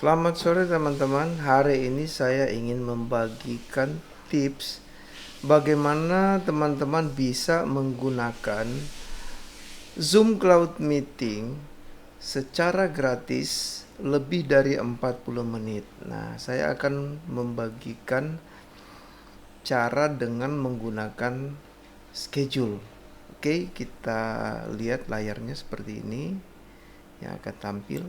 Selamat sore teman-teman. Hari ini saya ingin membagikan tips bagaimana teman-teman bisa menggunakan Zoom Cloud Meeting secara gratis lebih dari 40 menit. Nah, saya akan membagikan cara dengan menggunakan schedule. Oke, kita lihat layarnya seperti ini yang akan tampil.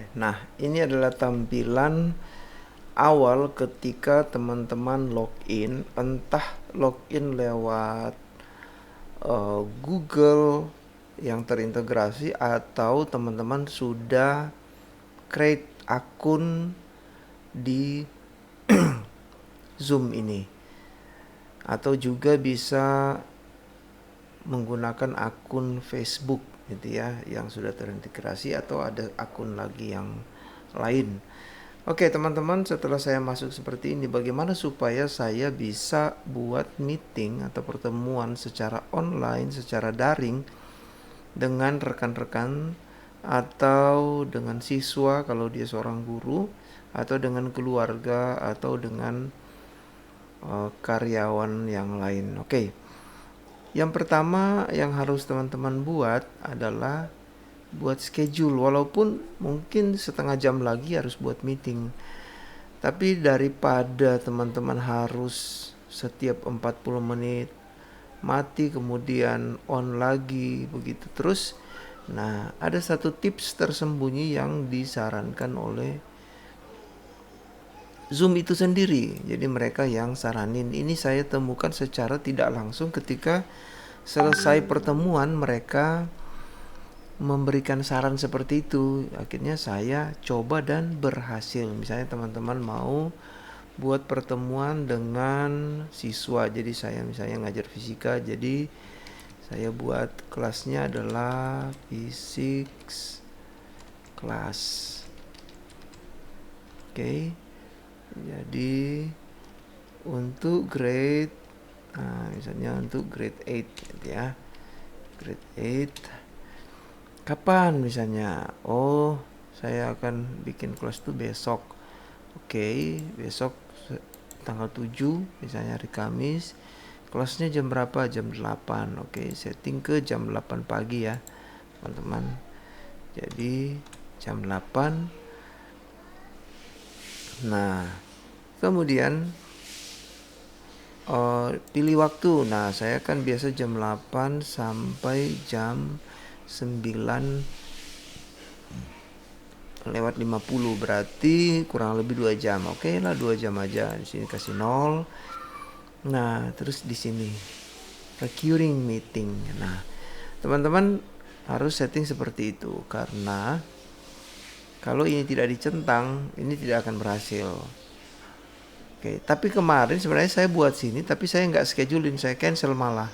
Nah, ini adalah tampilan awal ketika teman-teman login, entah login lewat Google yang terintegrasi atau teman-teman sudah create akun di Zoom ini, atau juga bisa menggunakan akun Facebook gitu ya yang sudah terintegrasi, atau ada akun lagi yang lain. Oke teman-teman, setelah saya masuk seperti ini, bagaimana supaya saya bisa buat meeting atau pertemuan secara online, secara daring dengan rekan-rekan atau dengan siswa kalau dia seorang guru, atau dengan keluarga, atau dengan karyawan yang lain. Oke. Yang pertama yang harus teman-teman buat adalah buat schedule, walaupun mungkin setengah jam lagi harus buat meeting. Tapi daripada teman-teman harus setiap 40 menit mati kemudian on lagi begitu terus. Nah, ada satu tips tersembunyi yang disarankan oleh Zoom itu sendiri. Jadi mereka yang saranin. Ini saya temukan secara tidak langsung ketika selesai pertemuan, mereka memberikan saran seperti itu. Akhirnya saya coba dan berhasil. Misalnya teman-teman mau buat pertemuan dengan siswa, jadi saya misalnya ngajar fisika, jadi saya buat kelasnya adalah physics class. Oke. Jadi untuk grade misalnya untuk grade 8 gitu ya. Grade 8 kapan misalnya? Oh, saya akan bikin kelas itu besok. Oke, besok tanggal 7 misalnya hari Kamis. Kelasnya jam berapa? Jam 8. Oke, setting ke jam 8 pagi ya, teman-teman. Jadi jam 8. Nah, kemudian pilih waktu. Nah, saya kan biasa jam 8 sampai jam 9 lewat 50, berarti kurang lebih 2 jam. Oke lah, 2 jam aja. Di sini kasih 0. Nah, terus di sini recurring meeting. Nah, teman-teman harus setting seperti itu, karena kalau ini tidak dicentang, ini tidak akan berhasil. Oke, tapi kemarin sebenarnya saya buat sini, tapi saya nggak schedulein, saya cancel malah.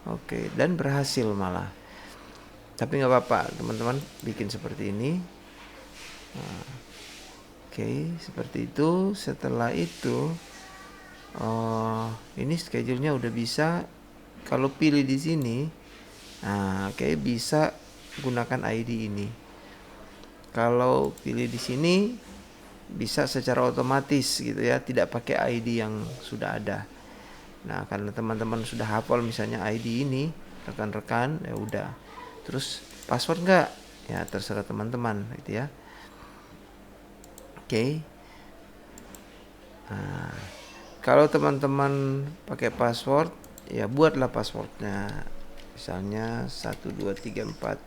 Oke, dan berhasil malah. Tapi nggak apa-apa, teman-teman bikin seperti ini. Nah, oke, seperti itu. Setelah itu, ini schedule-nya udah bisa. Kalau pilih di sini, nah, oke, bisa gunakan ID ini. Kalau pilih di sini, bisa secara otomatis gitu ya, tidak pakai ID yang sudah ada. Nah, karena teman-teman sudah hafal misalnya ID ini, rekan-rekan, ya udah. Terus password enggak? Ya terserah teman-teman gitu ya. Oke. Nah, kalau teman-teman pakai password, ya buatlah passwordnya. Misalnya 1234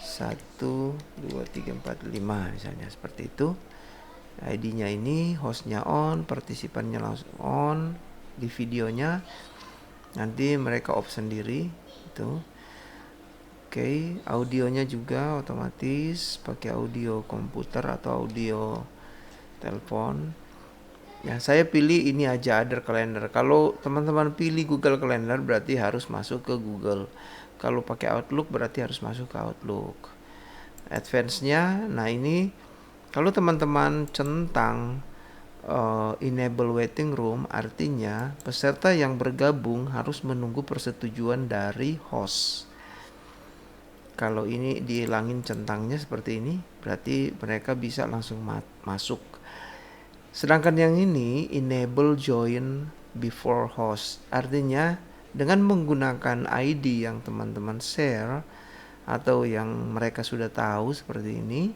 1 2 3 4 5 misalnya, seperti itu. ID-nya ini, hostnya on, partisipannya langsung on, di videonya nanti mereka off sendiri itu. Oke, audionya juga otomatis pakai audio komputer atau audio telepon. Ya, saya pilih ini aja, Other Calendar. Kalau teman-teman pilih Google Calendar berarti harus masuk ke Google. Kalau pakai Outlook berarti harus masuk ke Outlook. Advance-nya, nah ini kalau teman-teman centang enable waiting room artinya peserta yang bergabung harus menunggu persetujuan dari host. Kalau ini dihilangin centangnya seperti ini, berarti mereka bisa langsung masuk. Sedangkan yang ini enable join before host, artinya dengan menggunakan ID yang teman-teman share atau yang mereka sudah tahu seperti ini,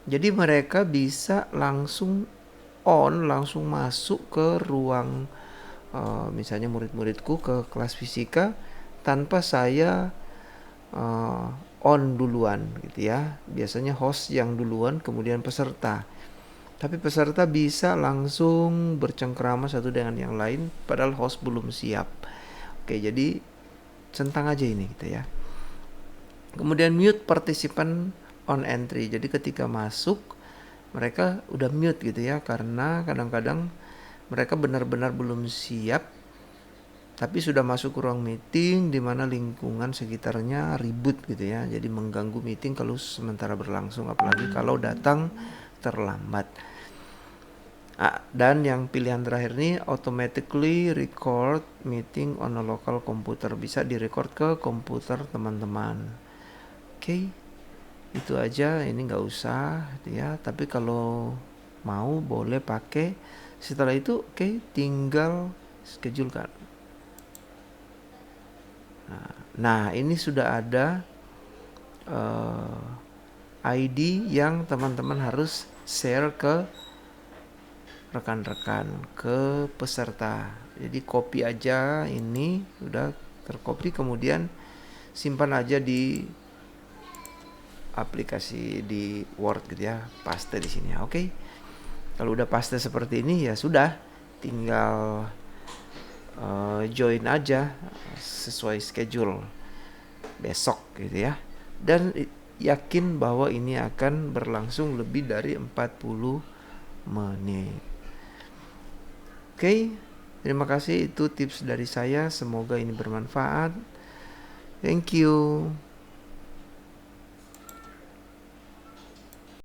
jadi mereka bisa langsung langsung masuk ke ruang misalnya murid-muridku ke kelas fisika tanpa saya on duluan gitu ya. Biasanya host yang duluan kemudian peserta. Tapi peserta bisa langsung bercengkrama satu dengan yang lain padahal host belum siap. Oke, jadi centang aja ini gitu ya. Kemudian mute participant on entry. Jadi ketika masuk mereka udah mute gitu ya, karena kadang-kadang mereka benar-benar belum siap tapi sudah masuk ke ruang meeting di mana lingkungan sekitarnya ribut gitu ya. Jadi mengganggu meeting kalau sementara berlangsung, apalagi kalau datang terlambat. Dan yang pilihan terakhir ini automatically record meeting on a local computer, bisa direcord ke komputer teman-teman. Oke, itu aja, ini nggak usah ya, tapi kalau mau boleh pakai. Setelah itu tinggal schedule kan. Nah ini sudah ada ID yang teman-teman harus share ke rekan-rekan, ke peserta. Jadi copy aja, ini sudah tercopy, kemudian simpan aja di aplikasi di Word gitu ya, paste di sini ya. Oke. Kalau udah paste seperti ini ya sudah, tinggal join aja sesuai schedule besok gitu ya. Dan yakin bahwa ini akan berlangsung lebih dari 40 menit. Oke, terima kasih, itu tips dari saya, semoga ini bermanfaat. Thank you.